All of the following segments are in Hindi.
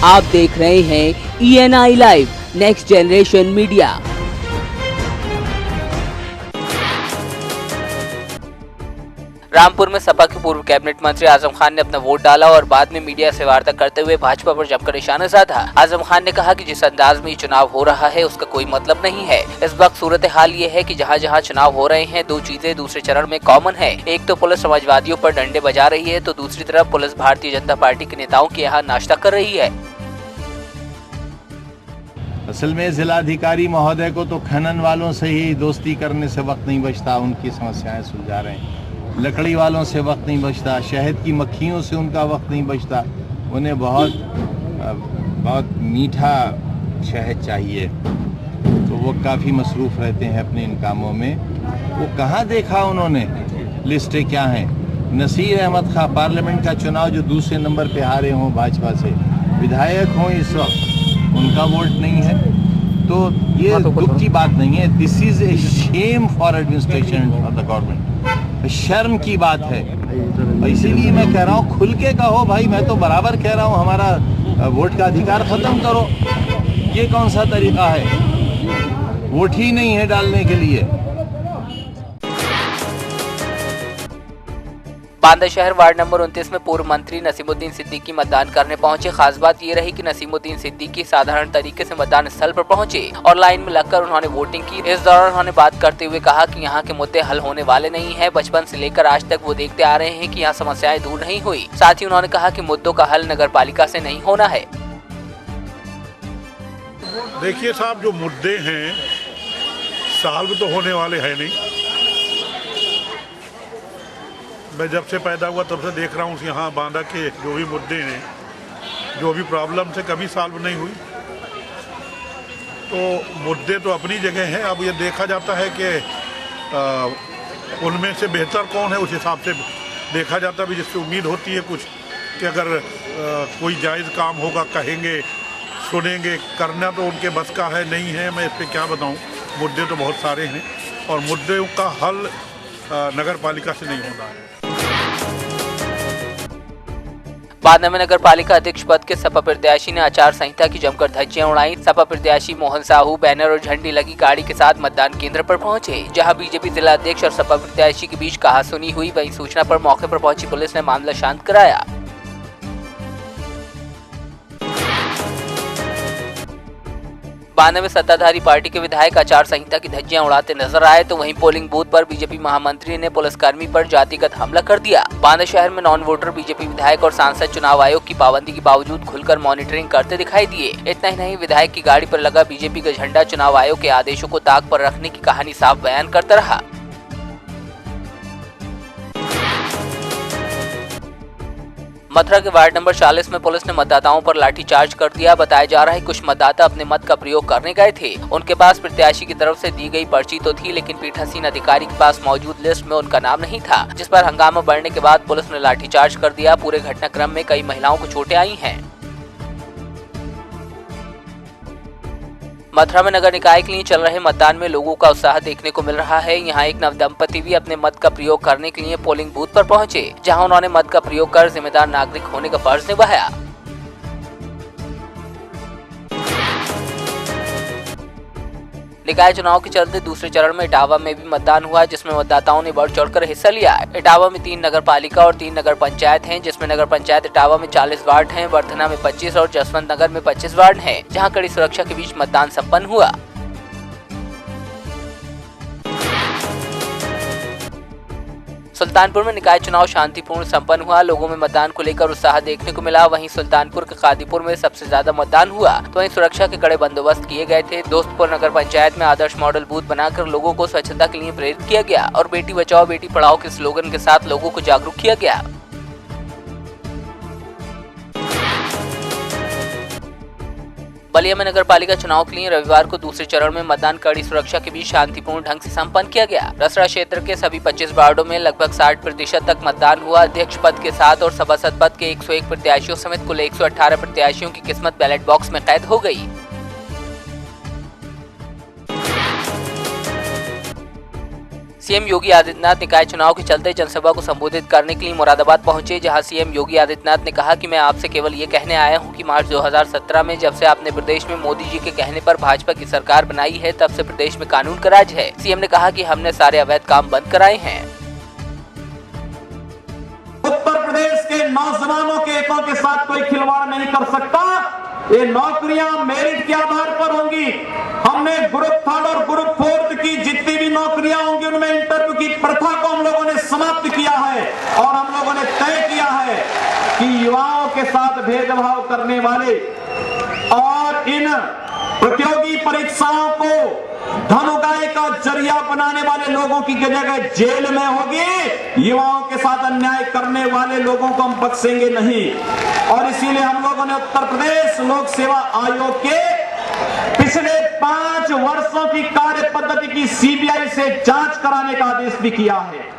आप देख रहे हैं ENI live next generation media. Rampur में सपा के पूर्व कैबिनेट मंत्री आजम खान ने अपना वोट डाला और बाद में मीडिया से वार्ता करते हुए भाजपा पर जमकर निशाना साधा। आजम खान ने कहा कि जिस अंदाज में ये चुनाव हो रहा है उसका कोई मतलब नहीं है। इस वक्त सूरत हाल ये है कि जहां जहां चुनाव हो रहे हैं, दो चीजें दूसरे चरण में कॉमन है। एक तो पुलिस समाजवादियों पर डंडे बजा रही है, तो दूसरी तरफ पुलिस भारतीय जनता पार्टी के नेताओं के यहाँ नाश्ता कर रही है। असल में जिलाधिकारी महोदय को तो खनन वालों से ही दोस्ती करने से वक्त नहीं बचता, उनकी समस्याएं सुलझा रहे हैं। लकड़ी वालों से वक्त नहीं बचता, शहद की मक्खियों से उनका वक्त नहीं बचता। उन्हें बहुत मीठा शहद चाहिए, तो वो काफ़ी मसरूफ़ रहते हैं अपने इन कामों में। वो कहाँ देखा उन्होंने, लिस्टें क्या हैं। नसीर अहमद खां पार्लियामेंट का चुनाव जो दूसरे नंबर पे हारे हों भाजपा से, विधायक हों इस वक्त, उनका वोट नहीं है। तो ये दुख की बात नहीं है। This is a Shem for administration of the government. शर्म की बात है। इसीलिए मैं कह रहा हूँ, खुल के कहो भाई। मैं तो बराबर कह रहा हूँ, हमारा वोट का अधिकार खत्म करो। ये कौन सा तरीका है? वोट ही नहीं है डालने के लिए। बांदा शहर वार्ड नंबर 29 में पूर्व मंत्री नसीमुद्दीन सिद्दीकी मतदान करने पहुंचे। खास बात ये रही कि नसीमुद्दीन सिद्दीकी साधारण तरीके से मतदान स्थल पर पहुंचे और लाइन में लगकर उन्होंने वोटिंग की। इस दौरान उन्होंने बात करते हुए कहा कि यहाँ के मुद्दे हल होने वाले नहीं है। बचपन से लेकर आज तक वो देखते आ रहे हैं कि यहाँ समस्याएं दूर नहीं हुई। साथ ही उन्होंने कहा कि मुद्दों का हल नगर पालिका से नहीं होना है। देखिए साहब, जो मुद्दे हैं साल में तो होने वाले हैं नहीं। मैं जब से पैदा हुआ तब से देख रहा हूँ यहाँ बांदा के जो भी मुद्दे हैं, जो भी प्रॉब्लम से कभी सॉल्व नहीं हुई। तो मुद्दे तो अपनी जगह हैं। अब ये देखा जाता है कि उनमें से बेहतर कौन है, उस हिसाब से देखा जाता भी, जिससे उम्मीद होती है कुछ कि अगर कोई जायज़ काम होगा, कहेंगे, सुनेंगे। करना तो उनके बस का है नहीं है। मैं इस पर क्या बताऊँ। मुद्दे तो बहुत सारे हैं और मुद्दों का हल नगर पालिका से नहीं होना है। बांदा में नगर पालिका अध्यक्ष पद के सपा प्रत्याशी ने आचार संहिता की जमकर धज्जियां उड़ाई। सपा प्रत्याशी मोहन साहू बैनर और झंडी लगी गाड़ी के साथ मतदान केंद्र पर पहुंचे, जहां बीजेपी जिला अध्यक्ष और सपा प्रत्याशी के बीच कहासुनी हुई। वहीं सूचना पर मौके पर पहुंची पुलिस ने मामला शांत कराया। बांदा में सत्ताधारी पार्टी के विधायक आचार संहिता की धज्जियां उड़ाते नजर आए, तो वहीं पोलिंग बूथ पर बीजेपी महामंत्री ने पुलिसकर्मी पर जातिगत हमला कर दिया। बांदा शहर में नॉन वोटर बीजेपी विधायक और सांसद चुनाव आयोग की पाबंदी के बावजूद खुलकर मॉनिटरिंग करते दिखाई दिए। इतना ही नहीं, विधायक की गाड़ी पर लगा बीजेपी का झंडा चुनाव आयोग के आदेशों को ताक पर रखने की कहानी साफ बयान करता रहा। मथुरा के वार्ड नंबर 40 में पुलिस ने मतदाताओं पर लाठीचार्ज कर दिया। बताया जा रहा है कुछ मतदाता अपने मत का प्रयोग करने गए थे। उनके पास प्रत्याशी की तरफ से दी गई पर्ची तो थी, लेकिन पीठासीन अधिकारी के पास मौजूद लिस्ट में उनका नाम नहीं था, जिस पर हंगामा बढ़ने के बाद पुलिस ने लाठीचार्ज कर दिया। पूरे घटनाक्रम में कई महिलाओं को चोटें आई हैं। मथुरा में नगर निकाय के लिए चल रहे मतदान में लोगों का उत्साह देखने को मिल रहा है। यहाँ एक नवदंपति भी अपने मत का प्रयोग करने के लिए पोलिंग बूथ पर पहुंचे, जहां उन्होंने मत का प्रयोग कर जिम्मेदार नागरिक होने का फर्ज निभाया। निकाय चुनाव के चलते दूसरे चरण में इटावा में भी मतदान हुआ, जिसमें मतदाताओं ने बढ़ चढ़कर हिस्सा लिया। इटावा में 3 नगर पालिका और 3 नगर पंचायत हैं, जिसमें नगर पंचायत इटावा में 40 वार्ड हैं, वर्धना में 25 और जसवंत नगर में 25 वार्ड हैं, जहां कड़ी सुरक्षा के बीच मतदान संपन्न हुआ। सुल्तानपुर में निकाय चुनाव शांतिपूर्ण संपन्न हुआ। लोगों में मतदान को लेकर उत्साह देखने को मिला। वहीं सुल्तानपुर के कादीपुर में सबसे ज्यादा मतदान हुआ, तो वहीं सुरक्षा के कड़े बंदोबस्त किए गए थे। दोस्तपुर नगर पंचायत में आदर्श मॉडल बूथ बनाकर लोगों को स्वच्छता के लिए प्रेरित किया गया और बेटी बचाओ बेटी पढ़ाओ के स्लोगन के साथ लोगों को जागरूक किया गया। बलिया में नगर पालिका चुनाव के लिए रविवार को दूसरे चरण में मतदान कड़ी सुरक्षा के बीच शांतिपूर्ण ढंग से संपन्न किया गया। रसरा क्षेत्र के सभी 25 वार्डों में लगभग 60% तक मतदान हुआ। अध्यक्ष पद के 7 और सभासद पद के 101 प्रत्याशियों समेत कुल 118 प्रत्याशियों की किस्मत बैलेट बॉक्स में कैद हो गई। सीएम योगी आदित्यनाथ निकाय चुनाव के चलते जनसभा को संबोधित करने के लिए मुरादाबाद पहुंचे, जहां सीएम योगी आदित्यनाथ ने कहा कि मैं आपसे केवल ये कहने आया हूं कि मार्च 2017 में जब से आपने प्रदेश में मोदी जी के कहने पर भाजपा की सरकार बनाई है, तब से प्रदेश में कानून का राज है। सीएम ने कहा कि हमने सारे अवैध काम बंद कराए हैं। उत्तर प्रदेश के नौजवानों के हितों के साथ कोई खिलवाड़ नहीं कर सकता। ये नौकरियां मेरिट के आधार पर होंगी। हमने ग्रुप 3 और ग्रुप 4 की जितनी भी नौकरियां होंगी उनमें इंटरव्यू की प्रथा को हम लोगों ने समाप्त किया है और हम लोगों ने तय किया है कि युवाओं के साथ भेदभाव करने वाले और इन प्रतियोगी परीक्षाओं को धन का जरिया बनाने वाले लोगों की जगह जेल में होगी। युवाओं के साथ अन्याय करने वाले लोगों को हम बख्शेंगे नहीं। और इसीलिए हम लोगों ने उत्तर प्रदेश लोक सेवा आयोग के पिछले 5 वर्षों की कार्य पद्धति की सीबीआई से जांच कराने का आदेश भी किया है।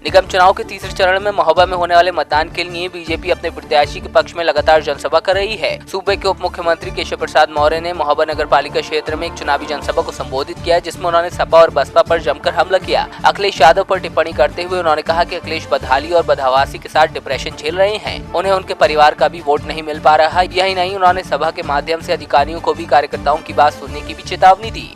निगम चुनाव के तीसरे चरण में महोबा में होने वाले मतदान के लिए बीजेपी अपने प्रत्याशी के पक्ष में लगातार जनसभा कर रही है। सूबे के उप मुख्यमंत्री केशव प्रसाद मौर्य ने महोबा नगर पालिका क्षेत्र में एक चुनावी जनसभा को संबोधित किया, जिसमें उन्होंने सपा और बसपा पर जमकर हमला किया। अखिलेश यादव पर टिप्पणी करते हुए उन्होंने कहा कि अखिलेश बदहाली और बदहवासी के साथ डिप्रेशन झेल रहे हैं, उन्हें उनके परिवार का भी वोट नहीं मिल पा रहा। यही नहीं, उन्होंने सभा के माध्यम से अधिकारियों को भी कार्यकर्ताओं की बात सुनने की भी चेतावनी दी।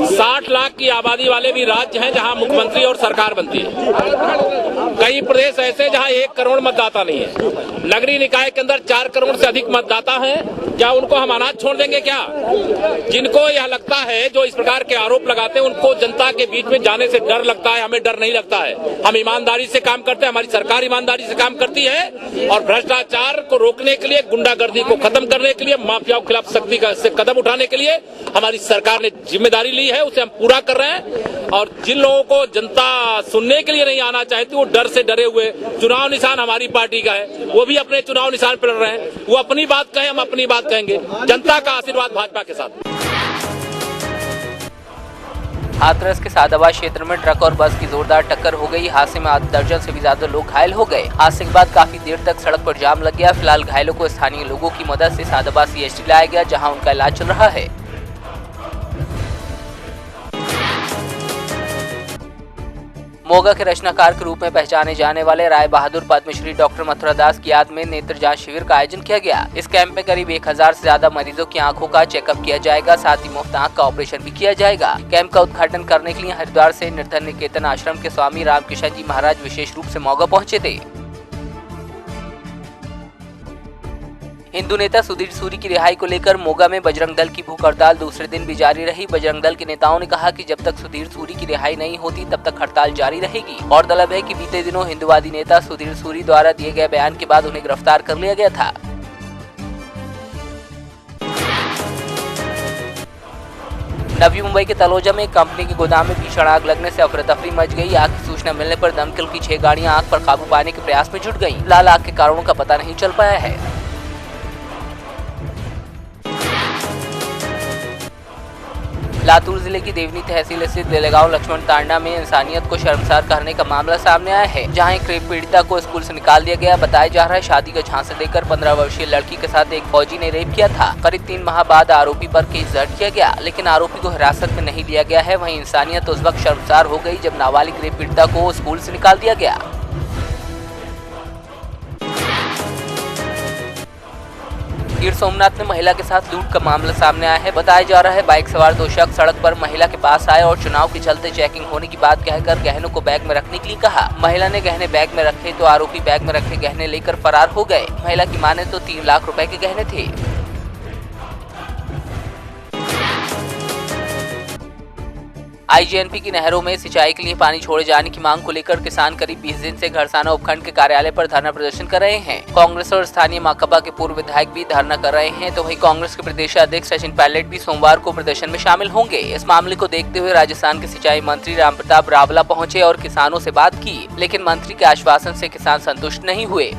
60 लाख की आबादी वाले भी राज्य हैं जहां मुख्यमंत्री और सरकार बनती है। कई प्रदेश ऐसे जहां 1 करोड़ मतदाता नहीं है। नगरीय निकाय के अंदर 4 करोड़ से अधिक मतदाता हैं। क्या उनको हम अनाथ छोड़ देंगे क्या? जिनको यह लगता है, जो इस प्रकार के आरोप लगाते हैं, उनको जनता के बीच में जाने से डर लगता है। हमें डर नहीं लगता है। हम ईमानदारी से काम करते हैं, हमारी सरकार ईमानदारी से काम करती है और भ्रष्टाचार को रोकने के लिए, गुंडागर्दी को खत्म करने के लिए, माफियाओं के खिलाफ सख्ती से कदम उठाने के लिए हमारी सरकार ने जिम्मेदारी ली है, उसे हम पूरा कर रहे हैं। और जिन लोगों को जनता सुनने के लिए नहीं आना चाहती, वो डर से डरे हुए, चुनाव निशान हमारी पार्टी का है, वो भी अपने चुनाव निशान पर रहे हैं। वो अपनी बात कहें, हम अपनी बात कहेंगे। जनता का आशीर्वाद भाजपा के साथ। हाथरस के सादाबाद क्षेत्र में ट्रक और बस की जोरदार टक्कर हो गई। हादसे में आधे दर्जन से भी ज्यादा लोग घायल हो गए। हादसे के बाद काफी देर तक सड़क पर जाम लग गया। फिलहाल घायलों को स्थानीय लोगों की मदद से सादाबाद CHD लाया गया, जहां उनका इलाज चल रहा है। मोगा के रचनाकार के रूप में पहचाने जाने वाले राय बहादुर पद्मश्री डॉक्टर मथुरा दास की याद में नेत्र जांच शिविर का आयोजन किया गया। इस कैंप में करीब 1000 से ज्यादा मरीजों की आंखों का चेकअप किया जाएगा, साथ ही मुफ्त आंख का ऑपरेशन भी किया जाएगा। कैंप का उद्घाटन करने के लिए हरिद्वार से निर्धन निकेतन आश्रम के स्वामी रामकिशन जी महाराज विशेष रूप से मोगा पहुंचे थे। हिंदू नेता सुधीर सूरी की रिहाई को लेकर मोगा में बजरंग दल की भूख हड़ताल दूसरे दिन भी जारी रही। बजरंग दल के नेताओं ने कहा कि जब तक सुधीर सूरी की रिहाई नहीं होती, तब तक हड़ताल जारी रहेगी। और तलब है कि बीते दिनों हिंदुवादी नेता सुधीर सूरी द्वारा दिए गए बयान के बाद उन्हें गिरफ्तार कर लिया गया था। नवी मुंबई के तलोजा में कंपनी के गोदाम में भीषण आग लगने से अफरा तफरी मच गई। आग की सूचना मिलने पर दमकल की 6 गाड़ियां आग पर काबू पाने के प्रयास में जुट गईं। फिलहाल आग के कारणों का पता नहीं चल पाया है। लातूर जिले की देवनी तहसील स्थित देलेगांव लक्ष्मण तांडा में इंसानियत को शर्मसार करने का मामला सामने आया है, जहां एक रेप पीड़िता को स्कूल से निकाल दिया गया। बताया जा रहा है शादी का झांसा देकर 15 वर्षीय लड़की के साथ एक फौजी ने रेप किया था। करीब 3 माह बाद आरोपी पर केस दर्ज किया गया, लेकिन आरोपी को हिरासत में नहीं लिया गया है। वहीं इंसानियत उस वक्त शर्मसार हो गई जब नाबालिग रेप पीड़िता को स्कूल से निकाल दिया गया। गिर सोमनाथ में महिला के साथ लूट का मामला सामने आया है। बताया जा रहा है बाइक सवार 2 शख्स सड़क पर महिला के पास आए और चुनाव के चलते चेकिंग होने की बात कहकर गहनों को बैग में रखने के लिए कहा। महिला ने गहने बैग में रखे तो आरोपी बैग में रखे गहने लेकर फरार हो गए। महिला की माने तो 3 लाख रुपए के गहने थे। IGNP की नहरों में सिंचाई के लिए पानी छोड़े जाने की मांग को लेकर किसान करीब 20 दिन से घरसाना उपखंड के कार्यालय पर धरना प्रदर्शन कर रहे हैं। कांग्रेस और स्थानीय माकपा के पूर्व विधायक भी धरना कर रहे हैं, तो वहीं कांग्रेस के प्रदेश अध्यक्ष सचिन पायलट भी सोमवार को प्रदर्शन में शामिल होंगे। इस मामले को देखते हुए राजस्थान के सिंचाई मंत्री रामप्रताप रावला पहुंचे और किसानों से बात की, लेकिन मंत्री के आश्वासन से किसान संतुष्ट नहीं हुए।